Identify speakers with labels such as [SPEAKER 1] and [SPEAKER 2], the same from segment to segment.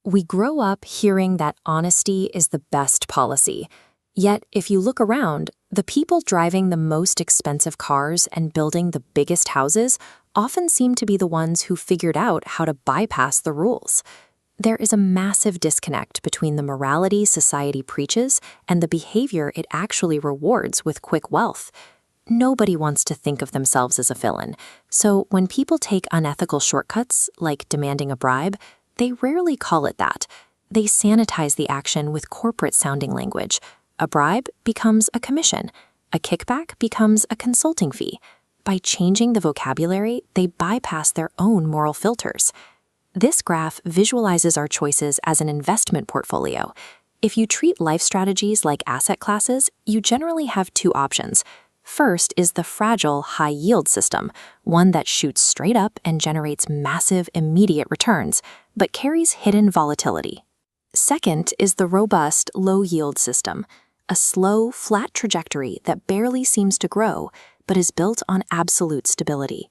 [SPEAKER 1] We grow up hearing that honesty is the best policy. Yet, if you look around, the people driving the most expensive cars and building the biggest houses often seem to be the ones who figured out how to bypass the rules. There is a massive disconnect between the morality society preaches and the behavior it actually rewards with quick wealth. Nobody wants to think of themselves as a villain, so when people take unethical shortcuts, like demanding a bribe, they rarely call it that. They sanitize the action with corporate-sounding language. A bribe becomes a commission. A kickback becomes a consulting fee. By changing the vocabulary, they bypass their own moral filters. This graph visualizes our choices as an investment portfolio. If you treat life strategies like asset classes, you generally have two options. First is the fragile high-yield system, one that shoots straight up and generates massive, immediate returns, but carries hidden volatility. Second is the robust low-yield system, a slow, flat trajectory that barely seems to grow, but is built on absolute stability.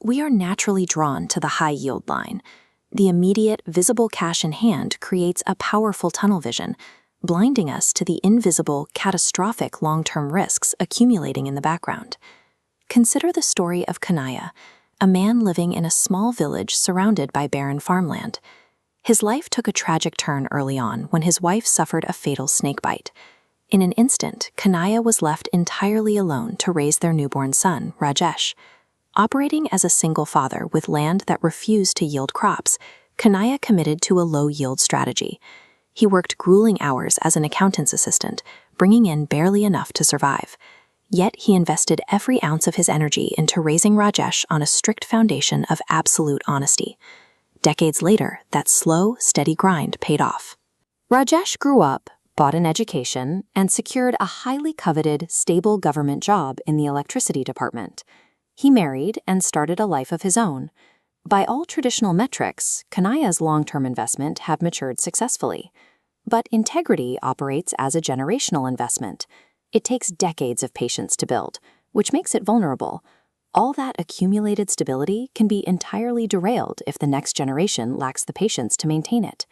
[SPEAKER 1] We are naturally drawn to the high-yield line. The immediate, visible cash in hand creates a powerful tunnel vision, blinding us to the invisible, catastrophic long-term risks accumulating in the background. Consider the story of Kanaya, a man living in a small village surrounded by barren farmland. His life took a tragic turn early on when his wife suffered a fatal snakebite. In an instant, Kanaya was left entirely alone to raise their newborn son, Rajesh. Operating as a single father with land that refused to yield crops, Kanaya committed to a low-yield strategy. He worked grueling hours as an accountant's assistant, bringing in barely enough to survive. Yet he invested every ounce of his energy into raising Rajesh on a strict foundation of absolute honesty. Decades later, that slow, steady grind paid off. Rajesh grew up, bought an education, and secured a highly coveted, stable government job in the electricity department. He married and started a life of his own. By all traditional metrics, Kanaya's long-term investment have matured successfully. But integrity operates as a generational investment. It takes decades of patience to build, which makes it vulnerable. All that accumulated stability can be entirely derailed if the next generation lacks the patience to maintain it.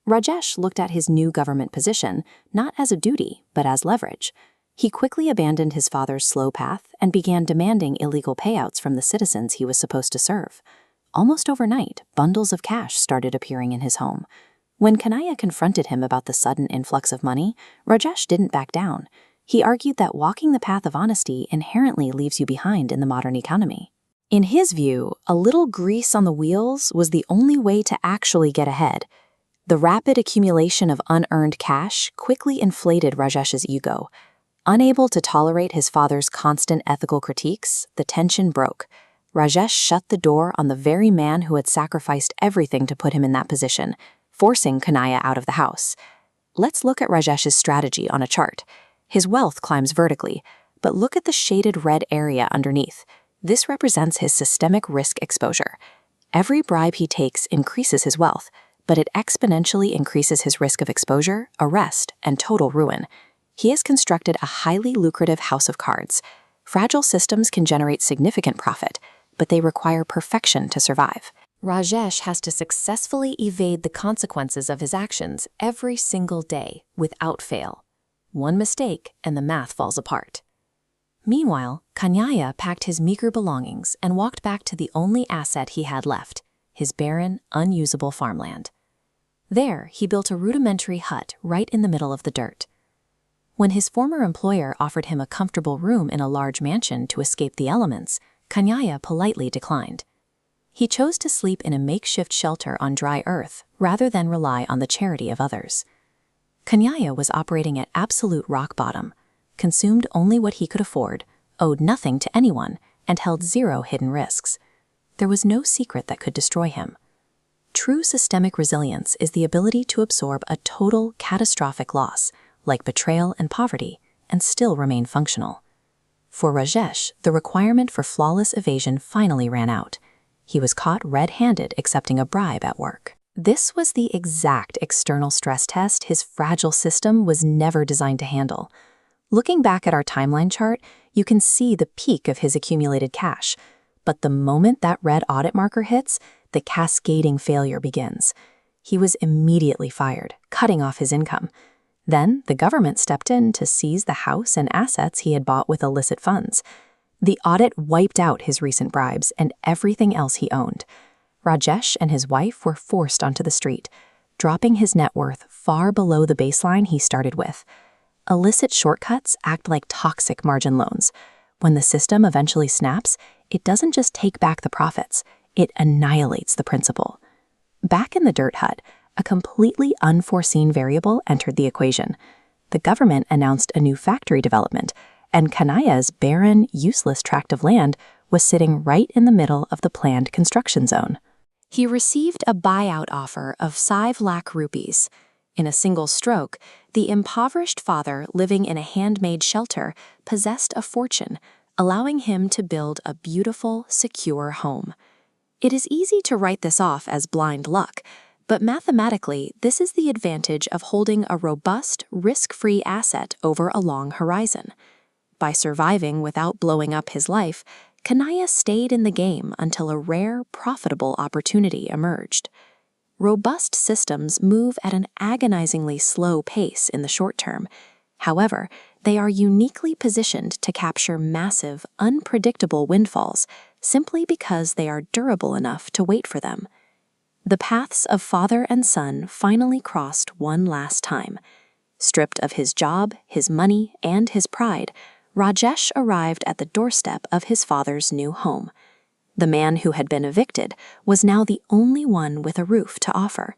[SPEAKER 1] Rajesh looked at his new government position not as a duty, but as leverage. He quickly abandoned his father's slow path and began demanding illegal payouts from the citizens he was supposed to serve. Almost overnight, bundles of cash started appearing in his home. When Kanaya confronted him about the sudden influx of money, Rajesh didn't back down. He argued that walking the path of honesty inherently leaves you behind in the modern economy. In his view, a little grease on the wheels was the only way to actually get ahead. The rapid accumulation of unearned cash quickly inflated Rajesh's ego. Unable to tolerate his father's constant ethical critiques, the tension broke. Rajesh shut the door on the very man who had sacrificed everything to put him in that position, forcing Kanaya out of the house. Let's look at Rajesh's strategy on a chart. His wealth climbs vertically, but look at the shaded red area underneath. This represents his systemic risk exposure. Every bribe he takes increases his wealth, but it exponentially increases his risk of exposure, arrest, and total ruin. He has constructed a highly lucrative house of cards. Fragile systems can generate significant profit, but they require perfection to survive. Rajesh has to successfully evade the consequences of his actions every single day without fail. One mistake and the math falls apart. Meanwhile, Kanaya packed his meager belongings and walked back to the only asset he had left, his barren, unusable farmland. There, he built a rudimentary hut right in the middle of the dirt. When his former employer offered him a comfortable room in a large mansion to escape the elements, Kanaya politely declined. He chose to sleep in a makeshift shelter on dry earth rather than rely on the charity of others. Kanaya was operating at absolute rock bottom, consumed only what he could afford, owed nothing to anyone, and held zero hidden risks. There was no secret that could destroy him. True systemic resilience is the ability to absorb a total catastrophic loss, like betrayal and poverty, and still remain functional. For Rajesh, the requirement for flawless evasion finally ran out. He was caught red-handed accepting a bribe at work. This was the exact external stress test his fragile system was never designed to handle. Looking back at our timeline chart, you can see the peak of his accumulated cash. But the moment that red audit marker hits, the cascading failure begins. He was immediately fired, cutting off his income. Then, the government stepped in to seize the house and assets he had bought with illicit funds. The audit wiped out his recent bribes and everything else he owned. Rajesh and his wife were forced onto the street, dropping his net worth far below the baseline he started with. Illicit shortcuts act like toxic margin loans. When the system eventually snaps, it doesn't just take back the profits, it annihilates the principal. Back in the dirt hut, a completely unforeseen variable entered the equation. The government announced a new factory development, and Kanaya's barren, useless tract of land was sitting right in the middle of the planned construction zone. He received a buyout offer of 5 lakh rupees. In a single stroke, the impoverished father living in a handmade shelter possessed a fortune, allowing him to build a beautiful, secure home. It is easy to write this off as blind luck, but mathematically, this is the advantage of holding a robust, risk-free asset over a long horizon. By surviving without blowing up his life, Kanaya stayed in the game until a rare, profitable opportunity emerged. Robust systems move at an agonizingly slow pace in the short term. However, they are uniquely positioned to capture massive, unpredictable windfalls simply because they are durable enough to wait for them. The paths of father and son finally crossed one last time. Stripped of his job, his money, and his pride, Rajesh arrived at the doorstep of his father's new home. The man who had been evicted was now the only one with a roof to offer.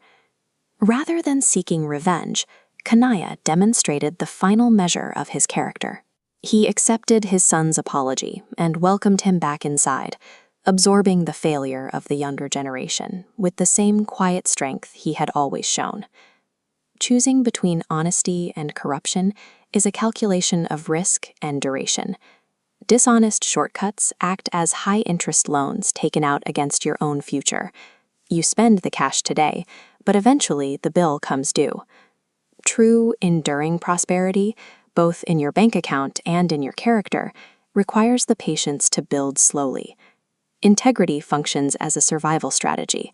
[SPEAKER 1] Rather than seeking revenge, Kanaya demonstrated the final measure of his character. He accepted his son's apology and welcomed him back inside, absorbing the failure of the younger generation with the same quiet strength he had always shown. Choosing between honesty and corruption is a calculation of risk and duration. Dishonest shortcuts act as high-interest loans taken out against your own future. You spend the cash today, but eventually the bill comes due. True, enduring prosperity, both in your bank account and in your character, requires the patience to build slowly. Integrity functions as a survival strategy,